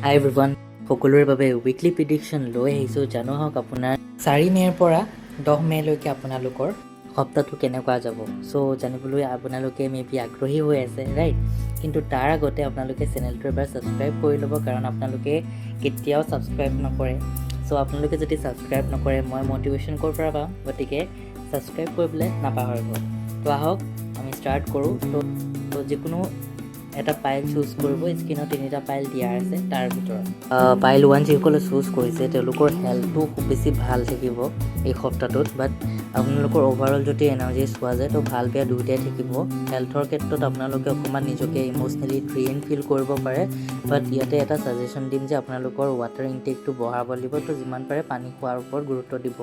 হাই everyone, সকলোৰে বাবে weekly প্ৰিডিকশ্যন লৈ আহিছোঁ। জানো হওক আপোনাৰ 4 মে'ৰ পৰা 10 মে'লৈকে আপোনালোকৰ সপ্তাহটো কেনেকুৱা যাব। চ' জানিবলৈ আপোনালোকে মেবি আগ্ৰহী হৈ আছে, ৰাইট? কিন্তু তাৰ আগতে আপোনালোকে চেনেলটো এবাৰ ছাবস্ক্ৰাইব কৰি ল'ব, কাৰণ আপোনালোকে কেতিয়াও ছাবস্ক্ৰাইব নকৰে। চ' আপোনালোকে যদি ছাবস্ক্ৰাইব নকৰে মই মটিভেশ্যন ক'ৰ পৰা পাম, গতিকে ছাবস্ক্ৰাইব কৰিবলৈ নাপাহৰিব। তো আহক আমি ষ্টাৰ্ট কৰোঁ। তো যিকোনো এটা পাইল চুজ কৰিব। স্ক্ৰীনত 3টা পাইল দিয়া আছে, তাৰ ভিতৰত পাইল 1 যিসকলে চুজ কৰিছে তেওঁলোকৰ হেল্থটো খুব বেছি ভাল থাকিব এই সপ্তাহটোত। বাট আপোনালোকৰ অভাৰঅল যদি এনাৰ্জি চোৱা যায় তো ভাল বেয়া দুয়োটাই থাকিব। হেল্থৰ ক্ষেত্ৰত আপোনালোকে অকণমান নিজকে ইম'চনেলি ড্ৰেইন ফিল কৰিব পাৰে। বাট ইয়াতে এটা ছাজেশ্যন দিম যে আপোনালোকৰ ৱাটাৰ ইনটেকটো বঢ়াব লাগিব। তো যিমান পাৰে পানী খোৱাৰ ওপৰত গুৰুত্ব দিব।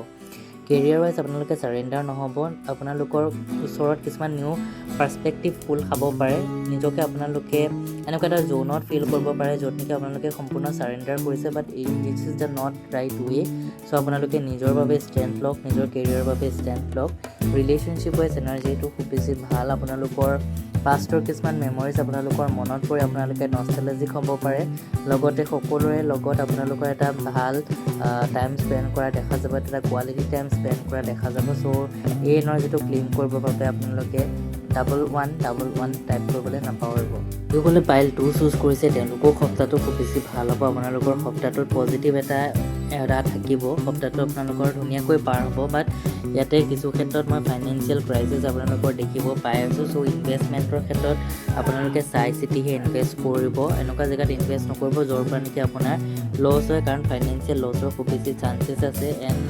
কেৰিয়াৰ ৱাইজ আপোনালোকে চাৰেণ্ডাৰ নহ'ব। আপোনালোকৰ ওচৰত কিছুমান নিউ পাৰ্চপেক্টিভ ফুল খাব পাৰে। নিজকে আপোনালোকে এনেকুৱা এটা জ'নত ফিল কৰিব পাৰে য'ত নেকি আপোনালোকে সম্পূৰ্ণ চাৰেণ্ডাৰ কৰিছে, but this is the not right way. So' আপোনালোকে নিজৰ বাবে ষ্টেণ্ড লওক, নিজৰ কেৰিয়াৰৰ বাবে ষ্টেণ্ড লওক। ৰিলেশ্যনশ্বিপ ৱাইজ এনাৰ্জিটো খুব বেছি ভাল। আপোনালোকৰ পাষ্টৰ কিছুমান মেমৰিজ আপোনালোকৰ মনত পৰি আপোনালোকে নষ্টালজিক হ'ব পাৰে। লগতে সকলোৰে লগত আপোনালোকৰ এটা ভাল টাইম স্পেণ্ড কৰা দেখা যাব, এটা কোৱালিটি টাইম স্পেণ্ড কৰা দেখা যাব। চ' এই এনাৰ্জিটো ক্লেইম কৰিবৰ বাবে আপোনালোকে 1111 টাইপ কৰিবলৈ নাপাহৰিব। যিসকলে পাইল 2 চুজ কৰিছে তেওঁলোকৰ সপ্তাহটো খুব বেছি ভাল হ'ব। আপোনালোকৰ সপ্তাহটোত পজিটিভ এটা থাকিব। সপ্তাহটো আপোনালোকৰ ধুনীয়াকৈ পাৰ হ'ব। বাট ইয়াতে কিছু ক্ষেত্ৰত মই ফাইনেন্সিয়েল ক্ৰাইচিছ আপোনালোকৰ দেখিব পাই আছোঁ। চ' ইনভেষ্টমেণ্টৰ ক্ষেত্ৰত আপোনালোকে চাই চিতিহে ইনভেষ্ট কৰিব। এনেকুৱা জেগাত ইনভেষ্ট নকৰিব য'ৰ পৰা নেকি আপোনাৰ লছ হয়, কাৰণ ফাইনেন্সিয়েল লছৰ খুব বেছি চান্সেছ আছে। এণ্ড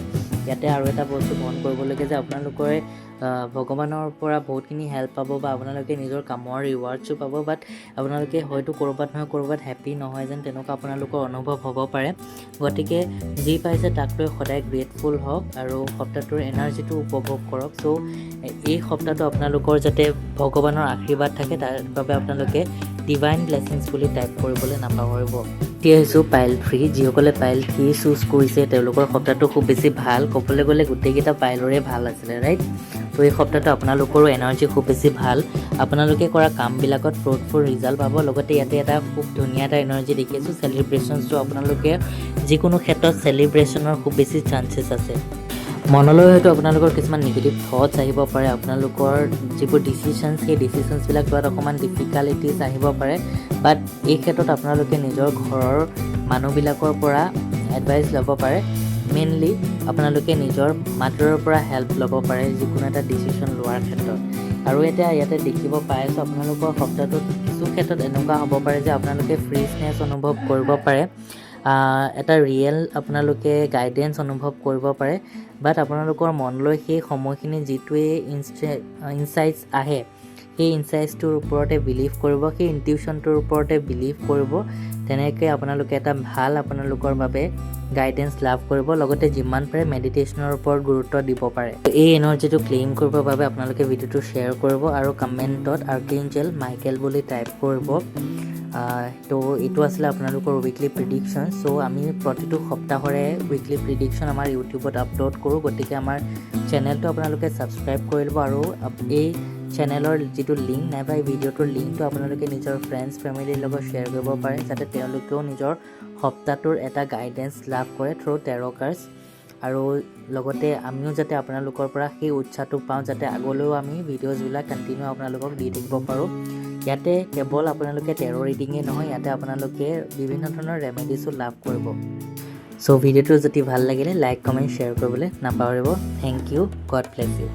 ইয়াতে আৰু এটা বস্তু মন কৰিবলগীয়া যে আপোনালোকে ভগৱানৰ পৰা বহুতখিনি হেল্প পাব বা আপোনালোকে নিজৰ কামৰ ৰিৱাৰ্ডছো পাব। বাট আপোনালোকে হয়তো ক'ৰবাত নহয় ক'ৰবাত হেপ্পী নহয় যেন তেনেকুৱা আপোনালোকৰ অনুভৱ হ'ব পাৰে। গতিকে যি পাইছে তাক লৈ সদায় গ্ৰেটফুল হওক আৰু সপ্তাহটোৰ এনাৰ্জিটো উপভোগ কৰক। চ' এই সপ্তাহটো আপোনালোকৰ যাতে ভগৱানৰ আশীৰ্বাদ থাকে তাৰ বাবে আপোনালোকে ডিভাইন ব্লেছিংছ বুলি টাইপ কৰিবলৈ নাপাহৰিব। এতিয়া আহিছোঁ পাইল 3। যিসকলে পাইল 3 চুজ কৰিছে তেওঁলোকৰ সপ্তাহটো খুব বেছি ভাল। ক'বলৈ গ'লে গোটেইকেইটা পাইলৰে ভাল আছিলে, ৰাইট? তো এই সপ্তাহটো আপোনালোকৰো এনাৰ্জি খুব বেছি ভাল। আপোনালোকে কৰা কামবিলাকত ফ্ৰুটফুল ৰিজাল্ট পাব। লগতে ইয়াতে এটা খুব ধুনীয়া এটা এনাৰ্জি দেখিছোঁ, চেলিব্ৰেশ্যনছটো আপোনালোকে যিকোনো ক্ষেত্ৰত চেলিব্ৰেশ্যনৰ খুব বেছি চান্সেছ আছে। মনলৈ হয়তো আপোনালোকৰ কিছুমান নিগেটিভ থটছ আহিব পাৰে। আপোনালোকৰ যিবোৰ ডিচিশ্যনছ সেই ডিচিশ্যনছবিলাক লোৱাত অকণমান ডিফিকাল্টিছ আহিব পাৰে। বাট এই ক্ষেত্ৰত আপোনালোকে নিজৰ ঘৰৰ মানুহবিলাকৰ পৰা এডভাইচ ল'ব পাৰে। মেইনলি আপোনালোকে নিজৰ মাতৃৰ পৰা হেল্প ল'ব পাৰে যিকোনো এটা ডিচিশ্যন লোৱাৰ ক্ষেত্ৰত। আৰু এতিয়া ইয়াতে দেখিব পাই আছোঁ আপোনালোকৰ সপ্তাহটোত কিছু ক্ষেত্ৰত এনেকুৱা হ'ব পাৰে যে আপোনালোকে ফ্ৰেছনেছ অনুভৱ কৰিব পাৰে। এটা ৰিয়েল আপোনালোকে গাইডেঞ্চ অনুভৱ কৰিব পাৰে। বাট আপোনালোকৰ মনলৈ সেই সময়খিনি যিটোৱে ইনচাইটছ আহে সেই ইনচাইটছটোৰ ওপৰতে বিলিভ কৰিব, সেই ইনটিউশ্যনটোৰ ওপৰতে বিলিভ কৰিব। তেনেকৈ আপোনালোকে এটা ভাল আপোনালোকৰ বাবে গাইডেঞ্চ লাভ কৰিব। লগতে যিমান পাৰে মেডিটেশ্যনৰ ওপৰত গুৰুত্ব দিব পাৰে। এই এনাৰ্জিটো ক্লেইম কৰিবৰ বাবে আপোনালোকে ভিডিঅ'টো শ্বেয়াৰ কৰিব আৰু কমেণ্টত আৰ্কেঞ্জেল মাইকেল বুলি টাইপ কৰিব। তো এইটো আছিলে আপোনালোকৰ উইকলি প্ৰিডিকশ্যন। চ' আমি প্ৰতিটো সপ্তাহৰে উইকলি প্ৰিডিকশ্যন আমাৰ ইউটিউবত আপলোড কৰোঁ। গতিকে আমাৰ চেনেলটো আপোনালোকে ছাবস্ক্ৰাইব কৰি ল'ব আৰু এই চেনেলৰ যিটো লিংক নাইবা এই ভিডিঅ'টোৰ লিংকটো আপোনালোকে নিজৰ ফ্ৰেণ্ডছ ফেমিলিৰ লগত শ্বেয়াৰ কৰিব পাৰে, যাতে তেওঁলোকেও নিজৰ সপ্তাহটোৰ এটা গাইডেঞ্চ লাভ কৰে থ্ৰু টেৰ' কাৰ্ডছ। আৰু লগতে আমিও যাতে আপোনালোকৰ পৰা সেই উৎসাহটো পাওঁ, যাতে আগলৈও আমি ভিডিঅ'জবিলাক কণ্টিনিউ আপোনালোকক দি থাকিব পাৰোঁ। ইয়াতে কেৱল আপোনালোকে টেৰ' ৰিডিঙেই নহয়, ইয়াতে আপোনালোকে বিভিন্ন ধৰণৰ ৰেমেডিছো লাভ কৰিব। চ' ভিডিঅ'টো যদি ভাল লাগিলে লাইক কমেণ্ট শ্বেয়াৰ কৰিবলৈ নাপাহৰিব। Thank you, god bless U.